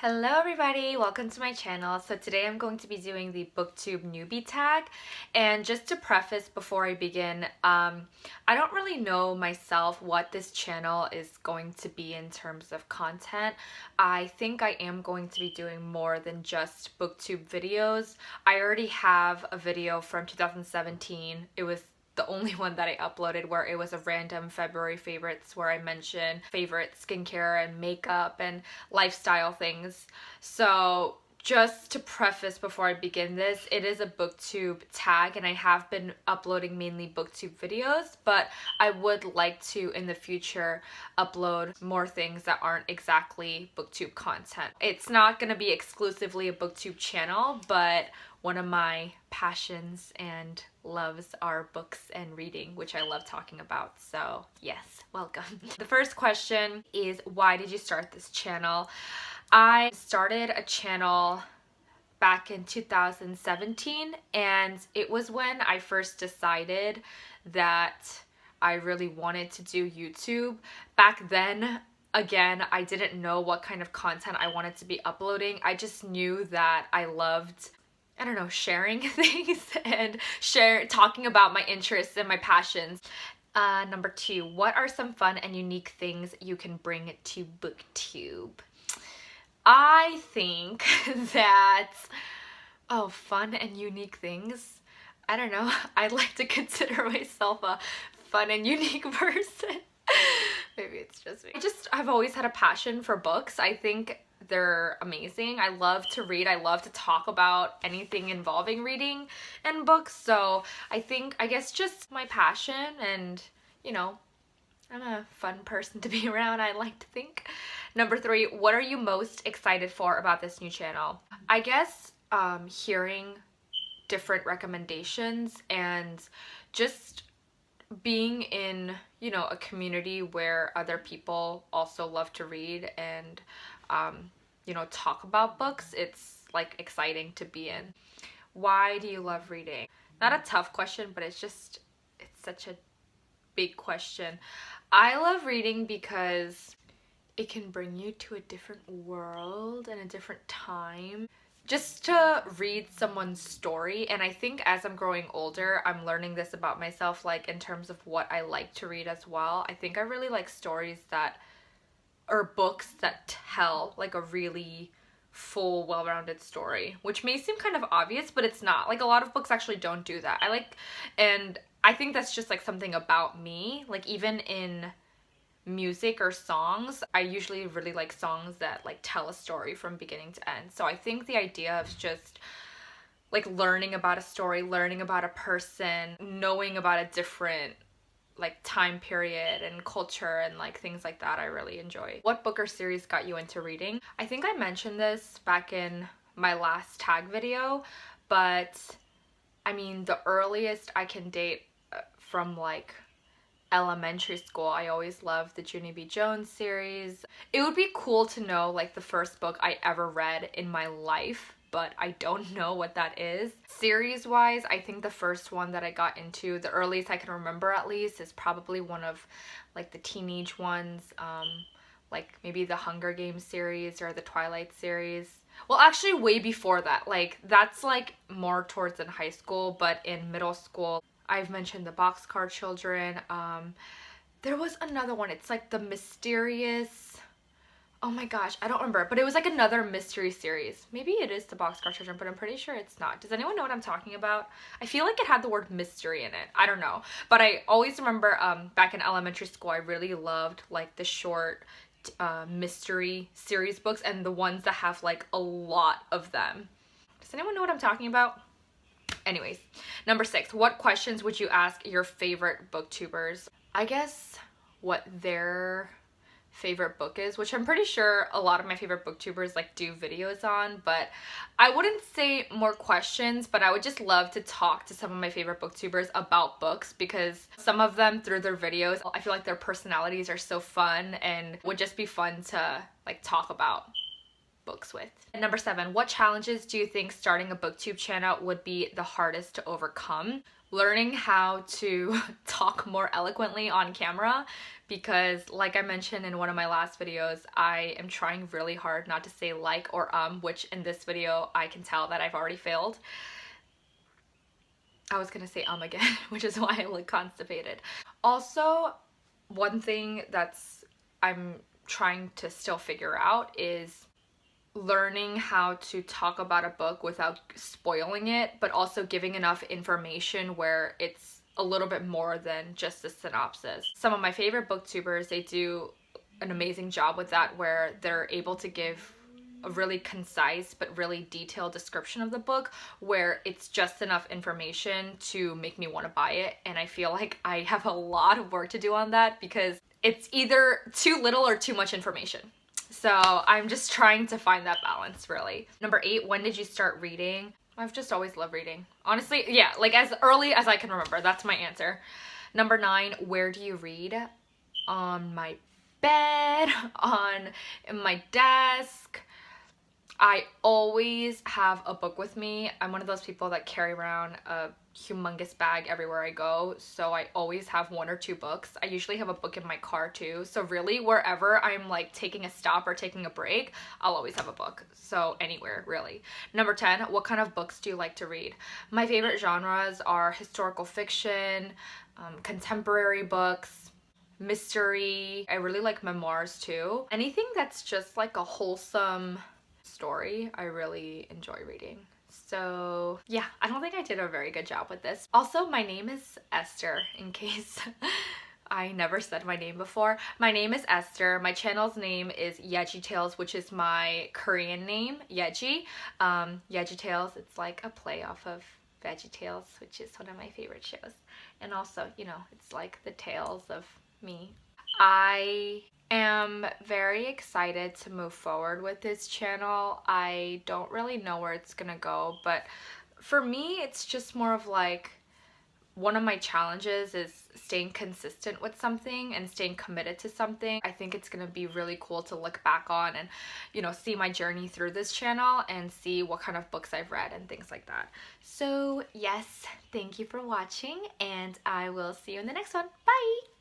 Hello everybody, welcome to my channel. So today I'm going to be doing the BookTube newbie tag, and just to preface before I begin, I don't really know myself what this channel is going to be in terms of content. I think I am going to be doing more than just BookTube videos. I already have a video from 2017. It was the only one that I uploaded where it was a random February favorites where I mentioned favorite skincare and makeup and lifestyle things. So just to preface before I begin this, it is a BookTube tag and I have been uploading mainly BookTube videos, but I would like to in the future upload more things that aren't exactly BookTube content. It's not going to be exclusively a BookTube channel, but one of my passions and loves are books and reading, which I love talking about. So yes, welcome. The first question is, why did you start this channel? I started a channel back in 2017, and it was when I first decided that I really wanted to do YouTube. Back then, again, I didn't know what kind of content I wanted to be uploading. I just knew that I loved, I don't know, sharing things and talking about my interests and my passions. Number 2, what are some fun and unique things you can bring to BookTube? I think that, fun and unique things. I don't know. I like to consider myself a fun and unique person. Maybe it's just me. I've always had a passion for books. I think they're amazing. I love to read. I love to talk about anything involving reading and books. So I guess just my passion, and you know, I'm a fun person to be around, I like to think. Number 3, what are you most excited for about this new channel? I guess hearing different recommendations and just being in, you know, a community where other people also love to read and you know, talk about books. It's like exciting to be in. Why do you love reading? Not a tough question, but it's such a big question. I love reading because it can bring you to a different world and a different time. Just to read someone's story, and I think as I'm growing older, I'm learning this about myself, like in terms of what I like to read as well. I think I really like stories that, or books that tell like a really full, well-rounded story, which may seem kind of obvious, but it's not. Like a lot of books actually don't do that. And I think that's just like something about me. Like even in music or songs, I usually really like songs that like tell a story from beginning to end. So I think the idea of just like learning about a story, learning about a person, knowing about a different like time period and culture and like things like that, I really enjoy. What book or series got you into reading? I think I mentioned this back in my last tag video, but I mean the earliest I can date from like elementary school, I always loved the Junie B. Jones series. It would be cool to know like the first book I ever read in my life, but I don't know what that is. Series wise, I think the first one that I got into, the earliest I can remember at least, is probably one of like the teenage ones, like maybe the Hunger Games series or the Twilight series. Well, actually way before that. Like that's like more towards in high school, but in middle school, I've mentioned the Boxcar Children. There was another one. It's like the mysterious, oh my gosh, I don't remember, but it was like another mystery series. Maybe it is the Boxcar Children, but I'm pretty sure it's not. Does anyone know what I'm talking about? I feel like it had the word mystery in it. I don't know. But I always remember back in elementary school, I really loved like the short mystery series books and the ones that have like a lot of them. Does anyone know what I'm talking about? Anyways, number 6, what questions would you ask your favorite booktubers? I guess what their favorite book is, which I'm pretty sure a lot of my favorite booktubers like do videos on, but I wouldn't say more questions, but I would just love to talk to some of my favorite booktubers about books, because some of them through their videos, I feel like their personalities are so fun and would just be fun to like talk about books with. And number 7, what challenges do you think starting a booktube channel would be the hardest to overcome? learning how to talk more eloquently on camera, because like I mentioned in one of my last videos, I am trying really hard not to say like or which in this video I can tell that I've already failed. I was gonna say again, which is why I look constipated. Also, one thing I'm trying to still figure out is learning how to talk about a book without spoiling it, but also giving enough information where it's a little bit more than just a synopsis. Some of my favorite booktubers, they do an amazing job with that, where they're able to give a really concise but really detailed description of the book where it's just enough information to make me want to buy it. And I feel like I have a lot of work to do on that because it's either too little or too much information. So I'm just trying to find that balance, really. Number 8, when did you start reading? I've just always loved reading. Honestly, yeah, like as early as I can remember. That's my answer. Number 9, where do you read? On my bed, in my desk. I always have a book with me. I'm one of those people that carry around a humongous bag everywhere I go, so I always have 1 or 2 books. I usually have a book in my car too, so really wherever I'm like taking a stop or taking a break, I'll always have a book. So anywhere, really. Number 10, what kind of books do you like to read? My favorite genres are historical fiction, contemporary books, mystery. I really like memoirs too. Anything that's just like a wholesome story, I really enjoy reading. So yeah, I don't think I did a very good job with this. Also, my name is Esther, in case I never said my name before. My name is Esther. My channel's name is Yeji Tales, which is my Korean name, Yeji. Yeji Tales, it's like a play off of Veggie Tales, which is one of my favorite shows. And also, you know, it's like the tales of me. I am very excited to move forward with this channel. I don't really know where it's gonna go, but for me, it's just more of like, one of my challenges is staying consistent with something and staying committed to something. I think it's gonna be really cool to look back on and, you know, see my journey through this channel and see what kind of books I've read and things like that. So yes, thank you for watching, and I will see you in the next one. Bye!